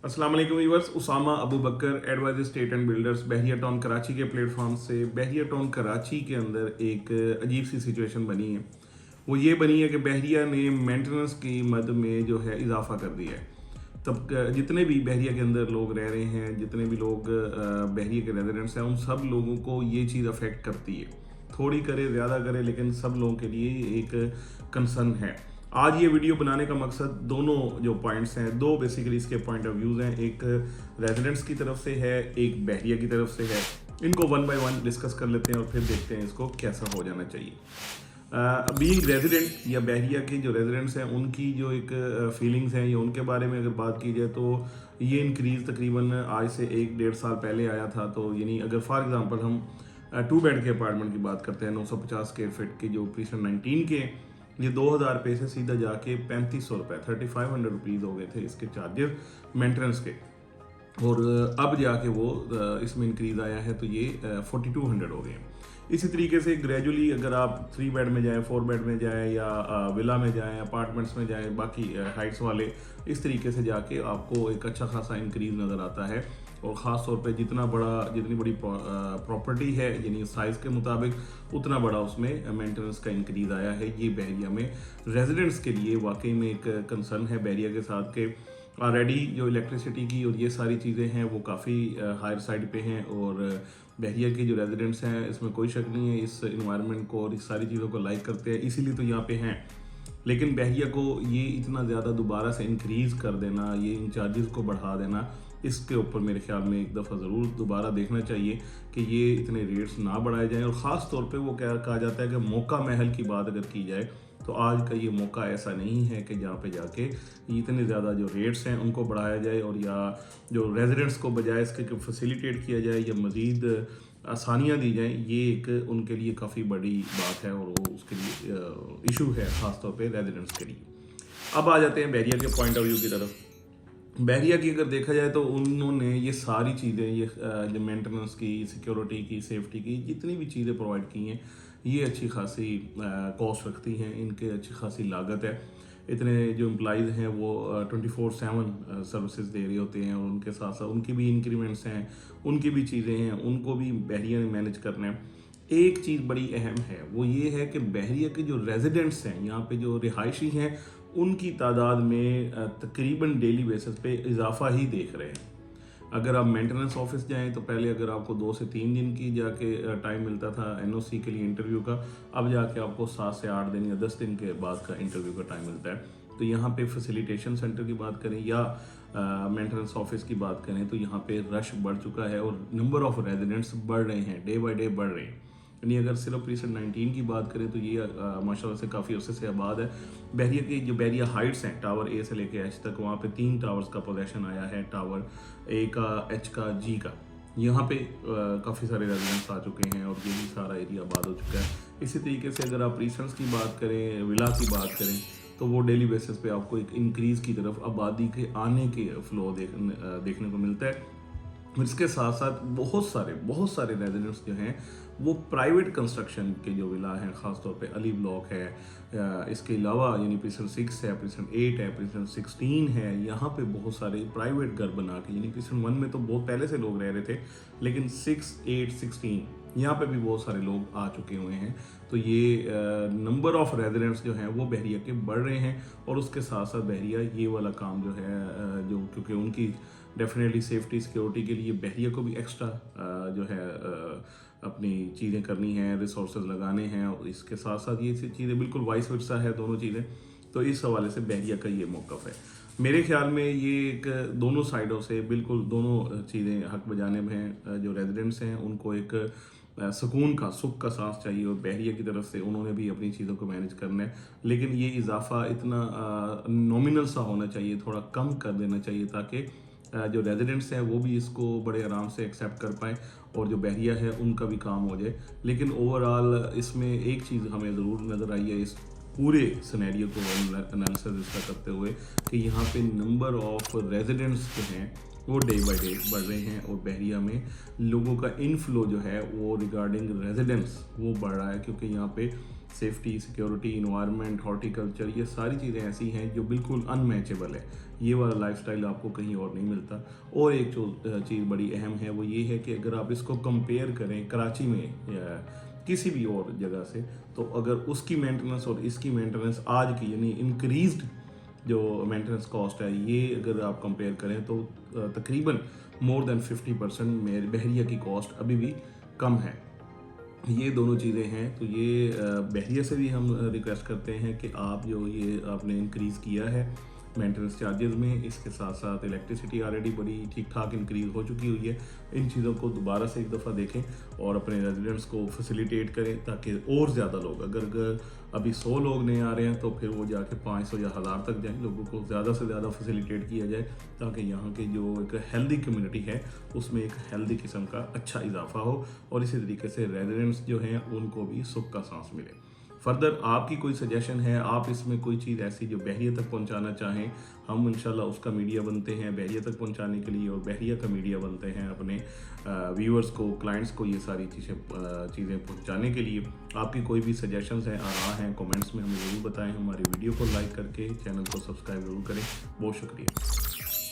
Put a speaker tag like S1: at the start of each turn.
S1: अस्सलाम वालेकुम viewers, Usama Abu Bakar advisor estate and builders Bahria town Karachi के प्लेटफॉर्म से बहरिया टाउन कराची के अंदर एक अजीब सी सिचुएशन बनी है। वो ये बनी है कि बहरिया ने मेंटेनेंस की मद में जो है इजाफा कर दिया है। तब जितने भी बहरिया के अंदर लोग रह रहे हैं, जितने भी लोग बहरिया के रेजिडेंट्स हैं, उन सब लोगों को ये चीज़ अफेक्ट करती है। थोड़ी करे ज़्यादा करे, लेकिन सब लोगों के लिए एक कंसर्न है। आज ये वीडियो बनाने का मकसद दोनों जो पॉइंट्स हैं, दो बेसिकली इसके पॉइंट ऑफ व्यूज़ हैं। एक रेजिडेंट्स की तरफ से है, एक बहरिया की तरफ से है। इनको वन बाय वन डिस्कस कर लेते हैं और फिर देखते हैं इसको कैसा हो जाना चाहिए। बीइंग रेजिडेंट या बहरिया के जो रेजिडेंट्स हैं, उनकी जो एक फीलिंग्स हैं या उनके बारे में अगर बात की जाए तो ये इंक्रीज़ तकरीबन आज से 1-1.5 साल पहले आया था। तो यानी अगर फॉर एग्जांपल हम 2 बेड के अपार्टमेंट की बात करते हैं 950 स्क्वायर फीट की, जो प्रीसन 19 के, ये 2000 रुपये से सीधा जाके 3500 रुपये 3500 रुपीज़ हो गए थे इसके चार्जेस मेंटेनेंस के। और अब जाके वो इसमें इंक्रीज़ आया है तो ये 4200 हो गए हैं। इसी तरीके से ग्रेजुअली अगर आप 3 बेड में जाएं, 4 बेड में जाएं या विला में जाएं, अपार्टमेंट्स में जाएं, बाकी हाइट्स वाले, इस तरीके से जाके आपको एक अच्छा खासा इंक्रीज़ नज़र आता है। और ख़ास तौर पे जितनी बड़ी प्रॉपर्टी है, यानी साइज़ के मुताबिक उतना बड़ा उसमें मेंटेनेंस का इंक्रीज़ आया है। ये बहरिया में रेजिडेंट्स के लिए वाकई में एक कंसर्न है बहरिया के साथ के ऑलरेडी जो इलेक्ट्रिसिटी की और ये सारी चीज़ें हैं वो काफ़ी हायर साइड पे हैं। और बहरिया के जो रेजिडेंट्स हैं, इसमें कोई शक नहीं है, इस इन्वायरमेंट को और इस सारी चीज़ों को लाइक करते हैं, इसीलिए तो यहाँ पे हैं। लेकिन बहरिया को ये इतना ज़्यादा दोबारा से इंक्रीज़ कर देना, ये इन चार्जेस को बढ़ा देना, इसके ऊपर मेरे ख्याल में एक दफ़ा ज़रूर दोबारा देखना चाहिए कि ये इतने रेट्स ना बढ़ाए जाएं। और ख़ास तौर पे वो क्या कहा जाता है कि मौका महल की बात अगर की जाए तो आज का ये मौका ऐसा नहीं है कि जहाँ पे जाके इतने ज़्यादा जो रेट्स हैं उनको बढ़ाया जाए और या जो रेजिडेंट्स को बजाय इसके फैसिलिटेट किया जाए या मज़ीद आसानियाँ दी जाएँ। ये एक उनके लिए काफ़ी बड़ी बात है और वो उसके लिए इशू है ख़ास तौर पे रेजिडेंट्स के लिए। अब आ जाते हैं बहरिया के पॉइंट ऑफ व्यू की तरफ। बहरिया की अगर देखा जाए तो उन्होंने ये सारी चीज़ें, ये जो मेंटेनेंस की, सिक्योरिटी की, सेफ्टी की, जितनी भी चीज़ें प्रोवाइड की हैं, ये अच्छी खासी कॉस्ट रखती हैं, इनके अच्छी खासी लागत है। इतने जो एम्प्लॉइज़ हैं वो 24/7 सर्विसेज दे रहे होते हैं और उनके साथ साथ उनकी भी इंक्रीमेंट्स हैं, उनकी भी चीज़ें हैं, उनको भी बहरिया ने मैनेज करना है। एक चीज़ बड़ी अहम है, वो ये है कि बहरिया के जो रेजिडेंट्स हैं, यहाँ पे जो रिहायशी हैं, उनकी तादाद में तकरीबन डेली बेसिस पे इजाफा ही देख रहे हैं। अगर आप मेंटेनेंस ऑफिस जाएं तो पहले अगर आपको 2 से 3 दिन की जाके टाइम मिलता था एनओसी के लिए इंटरव्यू का, अब जाके आपको 7 से 8 दिन या 10 दिन के बाद का इंटरव्यू का टाइम मिलता है। तो यहाँ पे फैसिलिटेशन सेंटर की बात करें या मेंटेनेंस ऑफिस की बात करें तो यहाँ पे रश बढ़ चुका है और नंबर ऑफ रेजिडेंट्स बढ़ रहे हैं, डे बाय डे बढ़ रहे हैं। यानी अगर सिर्फ प्रीसन 19 की बात करें तो ये माशाल्लाह से काफ़ी अरसे से आबाद है। बहरिया की जो बहरिया हाइट्स हैं, टावर ए से लेके एच तक, वहाँ पे 3 टावर्स का पोजेशन आया है, टावर ए का, एच का, जी का। यहाँ पे काफ़ी सारे रेजिडेंट्स आ चुके हैं और ये भी सारा एरिया आबाद हो चुका है। इसी तरीके से अगर आप प्रीसन्स की बात करें, विला की बात करें, तो वो डेली बेसिस पे आपको एक इंक्रीज़ की तरफ आबादी के आने के फ्लो देखने को मिलता है। इसके साथ साथ बहुत सारे रेजिडेंट्स जो हैं वो प्राइवेट कंस्ट्रक्शन के जो विला हैं, ख़ासतौर पे अली ब्लॉक है, इसके अलावा यानी प्रीसन 6 है, प्रीसन 8 है, प्रीसन 16 है, यहाँ पे बहुत सारे प्राइवेट घर बना के, यानी प्रीसन 1 में तो बहुत पहले से लोग रह रहे थे, लेकिन 6, 8, 16 यहाँ पे भी बहुत सारे लोग आ चुके हुए हैं। तो ये नंबर ऑफ रेजिडेंट्स जो हैं वो बहरिया के बढ़ रहे हैं और उसके साथ साथ बहरिया ये वाला काम जो है जो क्योंकि उनकी डेफिनेटली सेफ्टी सिक्योरिटी के लिए बहरिया को भी एक्स्ट्रा जो है अपनी चीज़ें करनी हैं, रिसोर्सेज लगाने हैं और इसके साथ साथ ये चीज़ें बिल्कुल वाइस वर्सा है दोनों चीज़ें। तो इस हवाले से बहरिया का ये मौक़िफ़ है। मेरे ख्याल में ये एक दोनों साइडों से बिल्कुल दोनों चीज़ें हक बजानिब हैं। जो रेजिडेंट्स हैं उनको एक सुकून का, सुख का सांस चाहिए और बहरिया की तरफ से उन्होंने भी अपनी चीज़ों को मैनेज करना है। लेकिन ये इजाफा इतना नॉमिनल सा होना चाहिए, थोड़ा कम कर देना चाहिए ताकि जो रेजिडेंट्स हैं वो भी इसको बड़े आराम से एक्सेप्ट कर पाएँ और जो बहरिया है उनका भी काम हो जाए। लेकिन ओवरऑल इसमें एक चीज़ हमें ज़रूर नज़र आई है इस पूरे सिनेरियो को एनालिसिस इसका करते हुए कि यहाँ पे नंबर ऑफ रेजिडेंट्स जो हैं वो डे बाय डे बढ़ रहे हैं और बहरिया में लोगों का इनफ्लो जो है वो रिगार्डिंग रेजिडेंट्स वो बढ़ रहा है, क्योंकि यहाँ पे सेफ्टी, सिक्योरिटी, इन्वायरमेंट, हॉर्टिकल्चर, ये सारी चीज़ें ऐसी हैं जो बिल्कुल अनमैचेबल है। ये वाला लाइफस्टाइल आपको कहीं और नहीं मिलता। और एक जो चीज़ बड़ी अहम है वो ये है कि अगर आप इसको कंपेयर करें कराची में या किसी भी और जगह से, तो अगर उसकी मेंटेनेंस और इसकी मेंटेनेंस आज की यानी इंक्रीज्ड जो मेंटेनेंस कॉस्ट है, ये अगर आप कंपेयर करें तो तकरीबन मोर देन 50% मेरे बहरिया की कॉस्ट अभी भी कम है। ये दोनों चीज़ें हैं, तो ये बहरिया से भी हम रिक्वेस्ट करते हैं कि आप जो ये आपने इंक्रीज़ किया है मेंटेनेंस चार्जेस में, इसके साथ साथ इलेक्ट्रिसिटी ऑलरेडी बड़ी ठीक ठाक इंक्रीज़ हो चुकी हुई है। इन चीज़ों को दोबारा से एक दफ़ा देखें और अपने रेजिडेंट्स को फैसिलिटेट करें ताकि और ज़्यादा लोग, अगर अभी 100 लोग नहीं आ रहे हैं तो फिर वो जाके 500 या 1000 तक जाएं। लोगों को ज़्यादा से ज़्यादा फैसिलिटेट किया जाए ताकि यहाँ की जो एक हेल्दी कम्युनिटी है उसमें एक हेल्दी किस्म का अच्छा इजाफा हो और इसी तरीके से रेजिडेंट्स जो हैं उनको भी सुख का सांस मिले। फर्दर आपकी कोई सजेशन है, आप इसमें कोई चीज़ ऐसी जो बहरिया तक पहुंचाना चाहें, हम इंशाल्लाह उसका मीडिया बनते हैं बहरिया तक पहुंचाने के लिए और बहरिया का मीडिया बनते हैं अपने व्यूअर्स को, क्लाइंट्स को ये सारी चीज़ें पहुंचाने के लिए। आपकी कोई भी सजेशंस हैं, आराह हैं, कमेंट्स में हमें ज़रूर बताएं। हमारी वीडियो को लाइक करके चैनल को सब्सक्राइब ज़रूर करें। बहुत शुक्रिया।